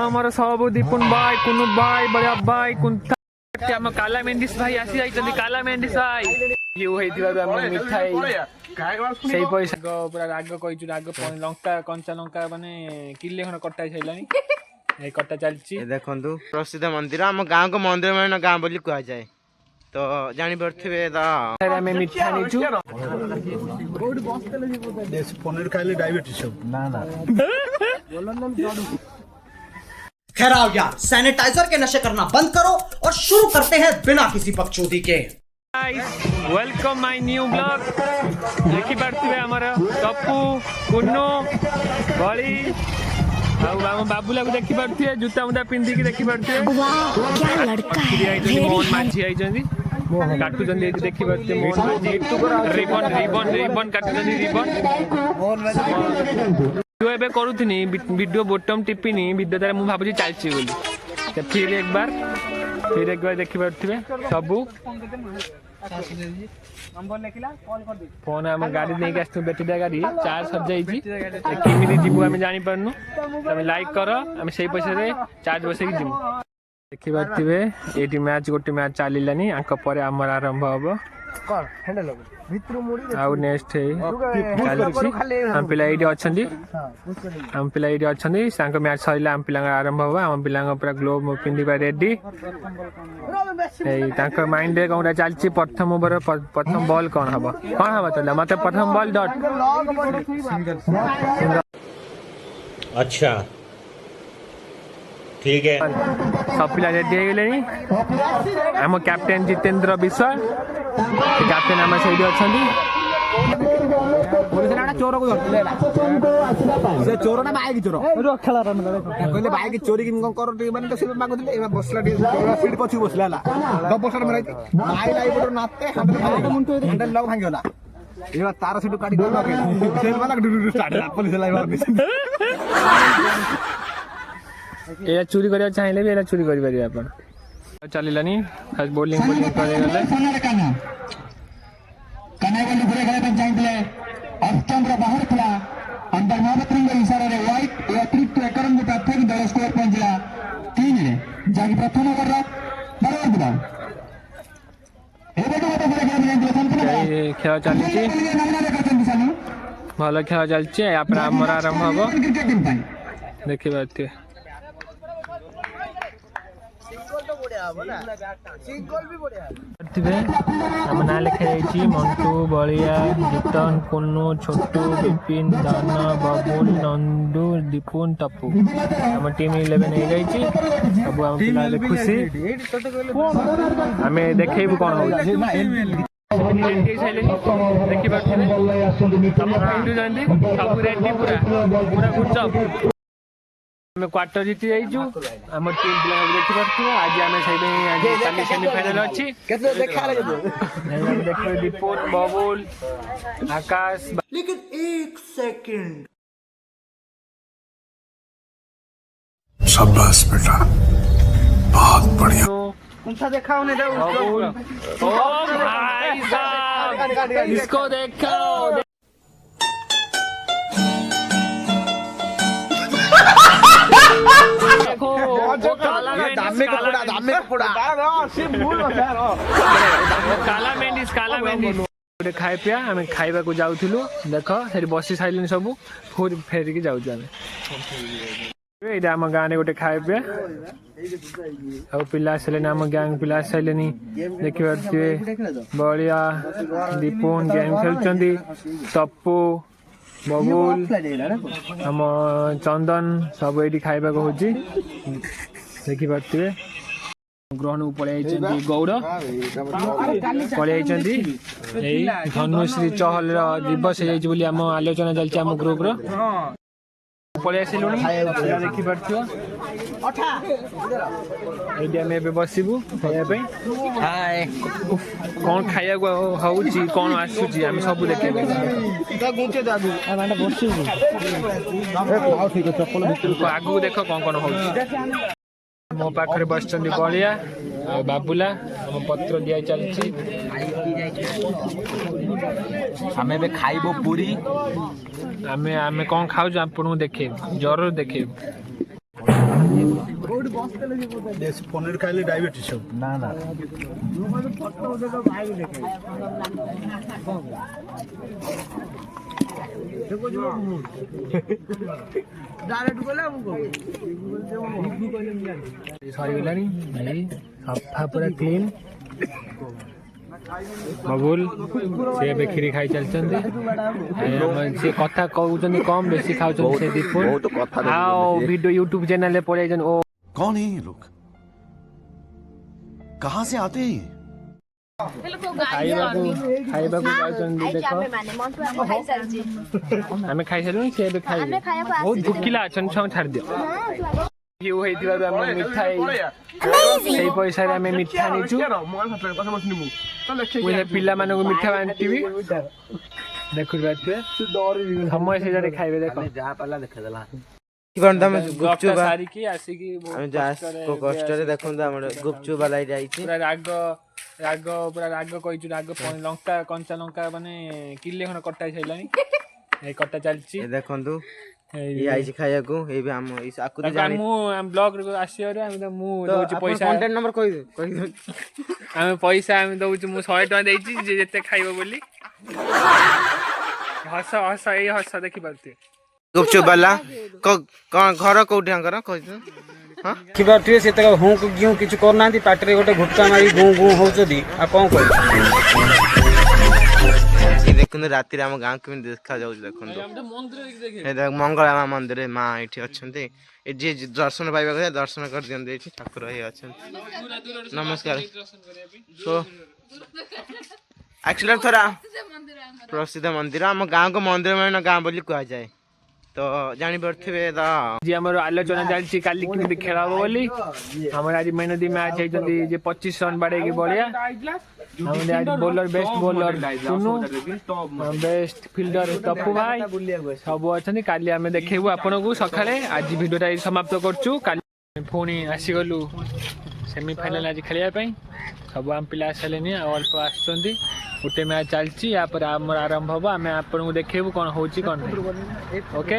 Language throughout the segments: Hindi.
हमर सब दीपुन भाई कुनु भाई बड़ा भाई कुंता हम काला मेंडिस भाई आसी जाइछन काला मेंडिस भाई यू हेतिबा हम मिठाई सेही पैसा पूरा राग कहिछु राग लंका कंचा लंका माने किले खन कटाई छैलानी ए कटा चलची देखंतु प्रसिद्ध मंदिर हम गांव को मंदिर में गांव बोली कहा जाए तो जानी पड़थिबे दा हमें मिठा नीचू पनीर खाइले डायबिटीज ना ना खैर आओ यार सैनिटाइजर के नशे करना बंद करो और शुरू करते हैं बिना किसी बकचोदी के। वेलकम माय न्यू ब्लॉग देखि पारथिबे हमर टप्पू कुन्नो बड़ी हम बाबूला को देखि पारथिबे जूता मुदा पिंदी की देखि पारथिबे क्या लड़का है मोहन मांझी आइजंदी काटू जंदी देखि पारथिबे Mohan Manjhi ribbon ribbon ribbon काटू जंदी रिबन मोहन मांझी वीडियो एबे करूथनी वीडियो बॉटम टिपिनी वीडियो तारे मु भाबुची चालची बोली तो फिर एक बार देखि पारथिबे सबु नंबर लेखिला कॉल कर दे फोन हम गाड़ी नहीं के आस्तु बैटरी गाड़ी चार्ज सब जाईची केमिति जीवु हम जानि परनु तमे लाइक करो हम सेही पैसा रे चार्ज बसे की जीवु देखि पारथिबे एटी मैच गोटे मैच चालिलानी आंक परे हमर आरंभ हबो कर हैंडल हो भितरु मोड़ी आउ नेक्स्ट है चालची हम पिला एडी अछंदी हम पिला एडी अछंदी सांक मैच सइला हम पिला आरंभ हबो हम पिला पूरा ग्लोब पिंदी बा रेडी ए तांक माइंड रे कोनटा चालची प्रथम ओवर प्रथम बॉल कोन हबो तले मते प्रथम बॉल डॉट अच्छा ठीक है सब पिला रेडी हो गेलेनी हम कैप्टन जितेंद्र विश्वास कैप्टन हम सही अछंदी पुलिस ना चोर को धरले से चोर ना बाइक चोर खेला रन कहले बाइक चोरी किन कर माने तो से मागुले एबा बसला सीट पछु बसला ला डबल में रही आई लाई बडो नाते हैंडल लग भांग गेला एबा तार सीट काटी गलो के से वाला डुडु स्टार्ट पुलिस लाई मार ए चोरी करिया चाहिले भी एला चोरी करि पारि अपन चलिलानी आज बॉलिंग करे गले कन्या बंधु घुरे गए पंचायतले अष्टंद्र बाहर खिला अंदर महापत्रिंग इशारा रे व्हाइट ए अतिरिक्त एकरन गुटा फेक दल स्कोर पहुंचला 3 रे जागी प्रथम ओवर रा बराबर बुदा ए बेटो तो घुरे गए पंचायतले ये खेल चलची भलो खेल चलची अपन हमर आरंभ हबो देखि बाते हम ना लिखे मंटू बलिया जितन कुन्नू छोटू विपिन दान बबुल नंदू दीपुन टप्पू हम टीम 11 हो गई सब हम पिला खुशी हमें देखेबु कोन हो देखि बात सब रेडी पूरा गुड जॉब हमें क्वार्टर जीती जाइछु हम टीम पिला देखि परथु आज हमें सही आज काली सेमीफाइनल अछि केते देखा रे देखो दीपुन बबुल आकाश लेकिन एक सेकंड शाबाश बेटा बहुत बढ़िया उनका देखाओ ने जाओ ओ भाई साहब इसको देखो काला मेंडिस खाए पिया आम खाइबा को जाउथिलु देख से बसी साइलेन सब फिर फेरिकी जाउछु आम एटा आम गाँव में गोटे खाए पिया अब पिला आसले आम गैंग पिला आसले देखि पारे बलिया दीपुन गेम खेलुंट टप्पू बबुल हम चंदन सब ये खाइबा को होची देखि पारे ग्रहण को पड़े गौड़ पड़े धनुश्री चहल दिवस आम आलोचना चलती आम ग्रुप पड़े आसलु देखी पार्थिव ये बसबू खायापी कौन खाया कौन आसूची आम सब देखा आगू देख कौन कौन हो मो पाखे बस बलिया बाबुला आम पत्र दिया चलती आम खाइबो पूरी आमे कौन खाऊ आपको देखे जरूर देखे ଦେଶୀ ପନିର ଖାଇଲେ ଡାଇବେଟିସ୍ ହବ ନା ନା ସରିଗଲାଣି ଭାଇ ସଫା ପୁରା କ୍ଲିନ୍ ବବୁଲ ସେ ଏବେ କ୍ଷୀରି ଖାଇ ଚାଲିଛନ୍ତି ସେ କଥା କହୁଛନ୍ତି କମ ବେଶୀ ଖାଉଛନ୍ତି ସେ ଦୀପ ଆଉ ଭିଡ଼ିଓ ୟୁଟ୍ୟୁବ ଚ୍ୟାନେଲରେ ପଳେଇଛନ୍ତି ଓ कौन है ये लोग कहाँ से आते हैं ये ଖାଇବାକୁ ଯାଉଛନ୍ତି ଦେଖ ଆମେ ଖାଇସାରିଲୁଣି ସେ ଏବେ ଖାଇବେ ବହୁତ ଭୋକିଲା ଅଛନ୍ତି ଛୁଆଙ୍କୁ ଛାଡ଼ିଦିଅ ଭିଉ ହେଇଥିବାରୁ ଆମେ ମିଠା ସେଇ ପଇସାରେ ଆମେ ମିଠା ନେଇଛୁ ମୁଁ ପିଲାମାନଙ୍କୁ ମିଠା ବାଣ୍ଟିବି ଦେଖୁଥିବେ ସମୟ ସେ ଜାଗାରେ ଖାଇବେ ଦେଖ ସାରିକି ଆସିକି କଷ୍ଟରେ ଦେଖନ୍ତୁ ଆମର ଗୁପଚୁପ ବାଲା ଯାଇଛି ପୁରା ରାଗ ରାଗ ପୁରା ରାଗ କହିଛୁ ରାଗ ଲଙ୍କା କଞ୍ଚା ଲଙ୍କା ମାନେ କିଲେ ଖଣ୍ଡେ କଟା ହେଇସାରିଲାଣି ଏଇ କଟା ଚାଲିଛି ଦେଖନ୍ତୁ ଆଇଛି ଖାଇବାକୁ ଏଇ ବି ଆମ ମୁଁ ବ୍ଲଗ ଆସିବାରୁ ମୁଁ ଦଉଛି ପଇସା କଣ୍ଟାକ୍ଟ ନମ୍ବର କହିଦେ ଆମେ ପଇସା ଆମେ ଦଉଛୁ ମୁଁ 100 ଟଙ୍କା ଦେଇଛି ଯେ ଯେତେ ଖାଇବ ବୋଲି ହସ ହସ ଏଇ ହସ ଦେଖିପାରୁଥିବେ ଗୁପଚୁପ ବାଲା କଣ ଘର କୋଉଠି ଆଙ୍କର କହିଛୁ ଦେଖିପାରୁଥିବେ ସେ ତାଙ୍କ ହୁଁ ଘିଁ କିଛି କରୁନାହାନ୍ତି ପାଟିରେ ଗୋଟେ ଘୁଟକା ମାରି ଗୁଁ ଗୁଁ ହଉଛନ୍ତି ଆଉ କଣ କହିବେ ଦେଖନ୍ତୁ ରାତିରେ ଆମ ଗାଁ କେମିତି ଦେଖାଯାଉଛି ଦେଖନ୍ତୁ ମଙ୍ଗଳା ମା ମନ୍ଦିର ମା ଏଠି ଅଛନ୍ତି ଯିଏ ଦର୍ଶନ ପାଇବାକୁ ଦର୍ଶନ କରିଦିଅନ୍ତି ଏଠି ଠାକୁର ହେଇ ଅଛନ୍ତି ନମସ୍କାର ଆକ୍ଚୁଆଲି ଥରେ ପ୍ରସିଦ୍ଧ ମନ୍ଦିର ଆମ ଗାଁକୁ ମନ୍ଦିର ମାନେ ଗାଁ ବୋଲି କୁହାଯାଏ ତ ଜାଣିପାରୁଥିବେ ଆଜି ଆମର ଆଲୋଚନା ଚାଲିଛି କାଲି କେମିତି ଖେଳ ହବ ବୋଲି ଆମର ଆଜି ମେନଦି ମ୍ୟାଚ୍ ହେଇଛନ୍ତି ଯେ 25 ରନ୍ ବାଡେଇକି ବଢିଆ bowler best bowler Tunu best fielder Tapu ଭାଇ ସବୁ ଅଛନ୍ତି କାଲି ଆମେ ଦେଖେଇବୁ ଆପଣଙ୍କୁ ସକାଳେ ଆଜି ଭିଡିଓଟା ସମାପ୍ତ କରୁଛୁ କାଲି ପୁଣି ଆସିଗଲୁ ସେମିଫାଇନାଲ ଆଜି ଖେଳିବା ପାଇଁ ସବୁ ଆମ ପିଲା ଆସିଲେନି ଆଉ ଅଳ୍ପ ଆସୁଛନ୍ତି ଗୋଟେ ମ୍ୟାଚ୍ ଚାଲିଛି ୟାପରେ ଆମର ଆରମ୍ଭ ହବ ଆମେ ଆପଣଙ୍କୁ ଦେଖେଇବୁ କ'ଣ ହଉଛି କ'ଣ ଓକେ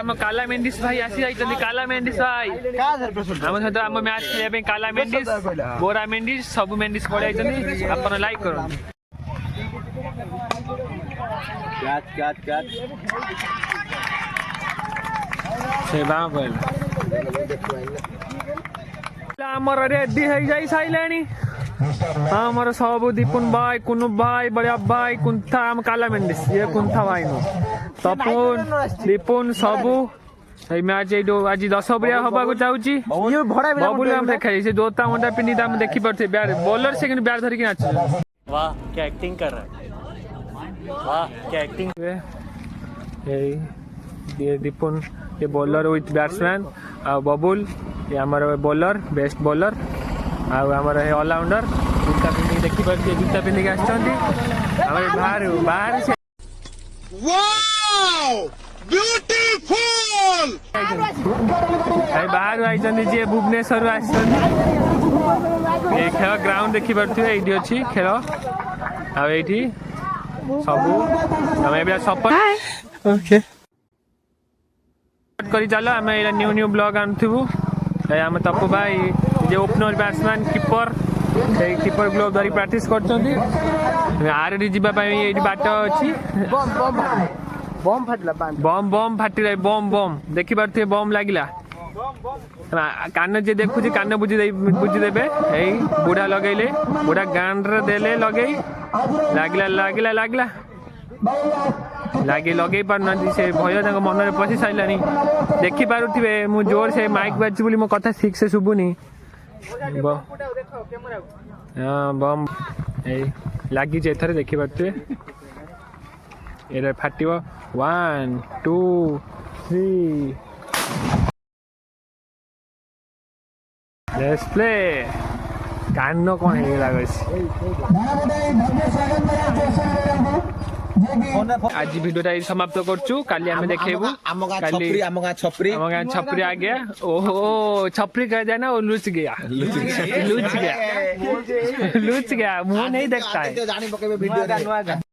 ଆମ କାଲା ମେଣ୍ଡିସ୍ ଭାଇ ଆସି ଯାଇଛନ୍ତି କାଲା ମେଣ୍ଡିସ୍ ଭାଇ ଆମ ସହିତ ଆମ ମ୍ୟାଚ୍ ଖେଳିବା ପାଇଁ କାଲା ମେଣ୍ଡିସ୍ ବୋରା ମେଣ୍ଡିସ୍ ସବୁ ମେଣ୍ଡିସ୍ ପଳେଇ ଯାଇଛନ୍ତି ଆପଣ ଲାଇକ୍ କରନ୍ତୁ ସେ ବାଁ କହିଲେ ଆମର ରେଡି ହେଇଯାଇ ସାଇଲାଣି ଆମର ସବୁ ଦୀପୁନ ଭାଇ କୁନୁ ଭାଇ ବଳିଆ ଭାଇ କୁନ୍ଥା ଆମ କାଲା ମେଣ୍ଡିସ୍ ଇଏ କୁନ୍ଥା ଭାଇ ନୁ ତପୁନ ଦୀପୁନ ସବୁ ଏଇ ମ୍ୟାଚ୍ ଏଇଠୁ ଆଜି 10 ଓଭରିଆ ହବାକୁ ଯାଉଛି ବବୁଲ ଆମେ ଦେଖାଇ ସେ ଜୋତା ମୋଟା ପିନ୍ଧି ଆମେ ଦେଖିପାରୁଥିବେ ବ୍ୟାଟ୍ ବୋଲର ସେ କିନ୍ତୁ ବ୍ୟାଟ୍ ଧରିକି ନାଚୁଛନ୍ତି वाह क्या एक्टिंग कर रहा है वाह क्या एक्टिंग ଏଇ ଦୀପୁନ ये बॉलर विथ बैट्समैन आ बबुल ये आमर बॉलर बेस्ट बॉलर आमर ऑलराउंडर जूता पिंधि देखी पारे जूता पिंधि बाहर बाहर बाहर आई जी भुवनेश्वर ये खेल ग्राउंड देखी पारे ये अच्छी खेल आठी सब सफर करी चलो आम न्यू न्यू ब्लॉग आणुथिबु आम तपु भाई जे opener batsman keeper keeper glove धरी प्रैक्टिस करछंती आरडी जीवा पई एठी बाट अछि बम फाटला बम फाटिला बम देखि पारथे बम लागिला कान जे देखुची कान बुझी देबे एई बुढ़ा लगैले बुढ़ा गान रे देले लगै लागला लगे लगे पारना से भय मन में पशि सारा देखी पारे मु जोर से माइक बाजी बोली मो कथा ठीक से शुभुनी बम लगी एथर देखी पारे ये फाट 1 2 3 लेट्स प्ले कान कौन है आज भिडियोटा समाप्त करछु काली हमें देखेबू काली हम गां छपरी आ गया ओहो छपरी कह जाए ना वो लुच गया मुंह नहीं देखता है